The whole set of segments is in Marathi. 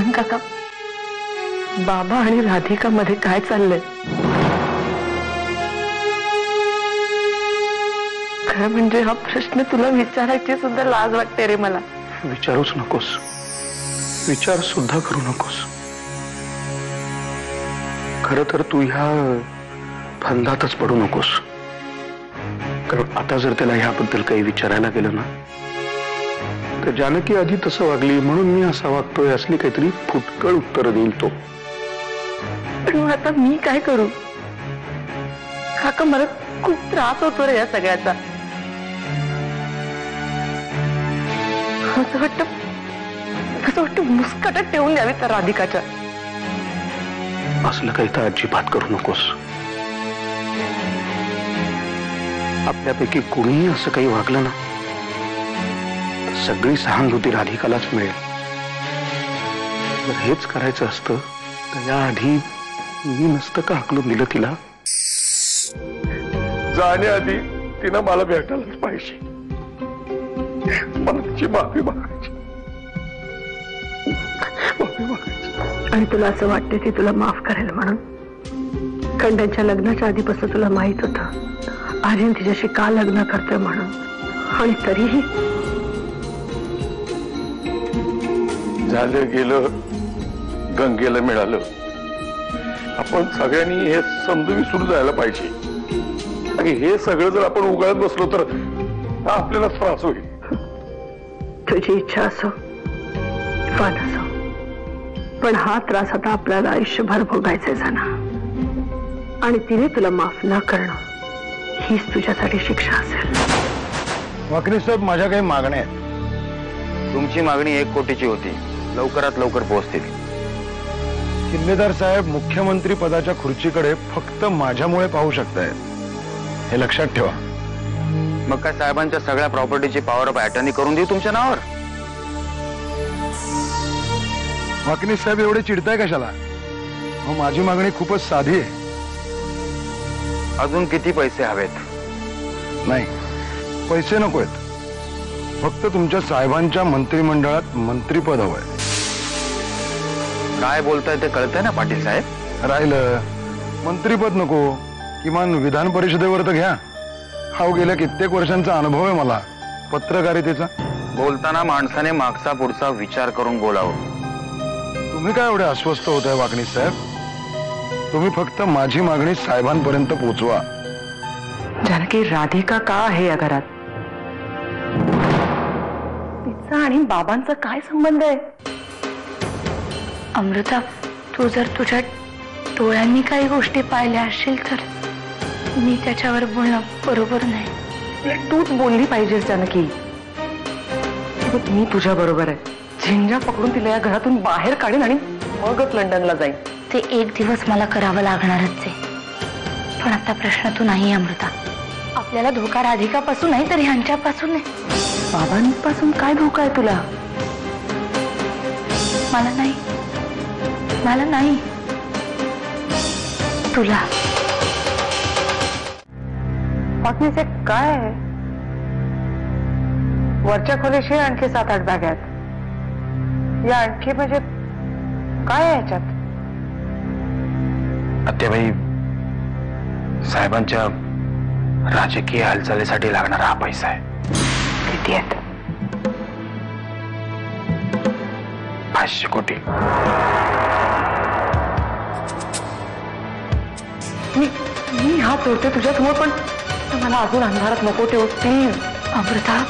लक्ष्मण काका, बाबा आणि राधिका मध्ये काय चाललंय? खरं म्हणजे हा प्रश्न तुला विचारायची सुद्धा लाज वाटते रे मला. विचारूच नकोस, विचार सुद्धा करू नकोस. खरं तर तू ह्या फंदातच पडू नकोस. कारण आता जर त्याला ह्याबद्दल काही विचारायला गेलं ना, तर जानकी आधी तसं वागली म्हणून मी असा वागतोय असली काहीतरी फुटकळ उत्तर देईल तो. पण आता मी काय करू काका? मला खूप त्रास होतो रे या सगळ्याचा. असं वाटतं मुस्कटात ठेवून द्यावी तर राधिकाच्या. असलं काही तर अजिबात करू नकोस. आपल्यापैकी कोणीही असं काही वागलं ना, सगळी सहानुभूती राधिकालाच मिळेल. जर हेच करायचं असतं तर याआधी मी नसतं का हाकलून दिलं तिला? जाण्याआधी तिनं मला भेटायलाच पाहिजे. मला तिची माफी मागायची. आणि तुला असं वाटतं की तुला माफ करेल म्हणून? कारण त्यांच्या लग्नाच्या आधीपासून तुला माहित होतं आर्यन तिच्याशी का लग्न करतोय म्हणून. आणि तरीही झालं गेलं, गंगेला मिळालं. आपण सगळ्यांनी हे समजून विसरून जायला पाहिजे. आणि हे सगळं जर आपण उगाळत बसलो तर आपल्याला त्रास होईल. तुझी इच्छा असो पण असो, पण हा त्रास आता आपल्याला आयुष्यभर भोगायचा झाला. आणि तिने तुला माफ न करणं हीच तुझ्यासाठी शिक्षा असेल. वाकणी साहेब, माझ्या काही मागण्या आहेत. तुमची मागणी 1 कोटीची होती, लवकरात लवकर पोहोचतील. किल्लेदार साहेब मुख्यमंत्री पदाच्या खुर्चीकडे फक्त माझ्यामुळे पाहू शकतायत, हे लक्षात ठेवा. मग काय साहेबांच्या सगळ्या प्रॉपर्टीची पॉवर ऑफ अटर्नी करून देऊ तुमच्या नावावर? वाकणी साहेब एवढे चिडताय कशाला? माझी मागणी खूपच साधी आहे. अजून किती पैसे हवेत? नाही, पैसे नकोयत. फक्त तुमच्या साहेबांच्या मंत्रिमंडळात मंत्रीपद हवंय. काय बोलताय ते कळतंय ना पाटील साहेब? राहिलं मंत्रीपद नको, किमान विधान परिषदेवर तर घ्या. हा गेल्या कित्येक वर्षांचा अनुभव आहे मला पत्रकारितेचा. बोलताना माणसाने मागचा पुढचा विचार करून बोलावं. तुम्ही काय एवढे अस्वस्थ होत आहे वाकणी साहेब? तुम्ही फक्त माझी मागणी साहेबांपर्यंत पोहोचवा. जानकी, राधिका का आहे या घरात? तिचा आणि बाबांचा काय संबंध आहे? अमृता, तू जर तुझ्या डोळ्यांनी काही गोष्टी पाहिल्या असशील तर मी त्याच्यावर बोलणं बरोबर नाही. तूच बोलली पाहिजेस जानकी. मी तुझ्या बरोबर आहे. झिंजा पकडून तिला या घरातून बाहेर काढेन आणि मगच लंडनला जाईन. ते एक दिवस मला करावं लागणारच आहे. पण आता प्रश्न तू नाही अमृता. आपल्याला धोका राधिकापासून नाही तर ह्यांच्यापासून आहे. बाबांपासून काय धोका आहे तुला? मला नाही, तुला. बाकीचे काय आहे? वरच्या खोलीशी आणखी 7-8 बॅग आहेत. या आणखी म्हणजे काय आहे याच्यात? आत्याबाई, साहेबांच्या राजकीय हालचालीसाठी लागणारा हा पैसा आहे. किती आहेत? 500 कोटी. मी हात जोडते तुझ्या समोर, पण मला अजून अंधारात नको ठेव प्लीज. अमृता,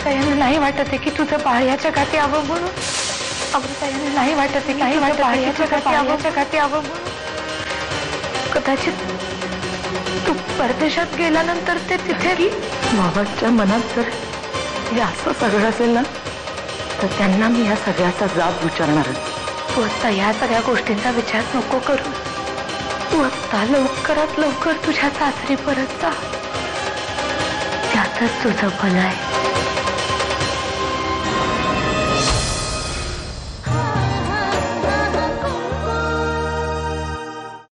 यांना नाही वाटत आहे की तुझं बाळ याच्या गाठी यावं म्हणून. अमृता, यांना नाही वाटत आहे की तुझं बाळ याच्या गाठी यावं म्हणून. कदाचित तू परदेशात गेल्यानंतर ते तिथे बाबांच्या मनात जर हे असं सगळं असेल ना, तर त्यांना मी या सगळ्याचा जाब विचारणारच. तू आता या सगळ्या गोष्टींचा विचार नको करू. तू आता लवकरात लवकर तुझ्या सासरी परत जा. त्यातच तुझं भलं आहे.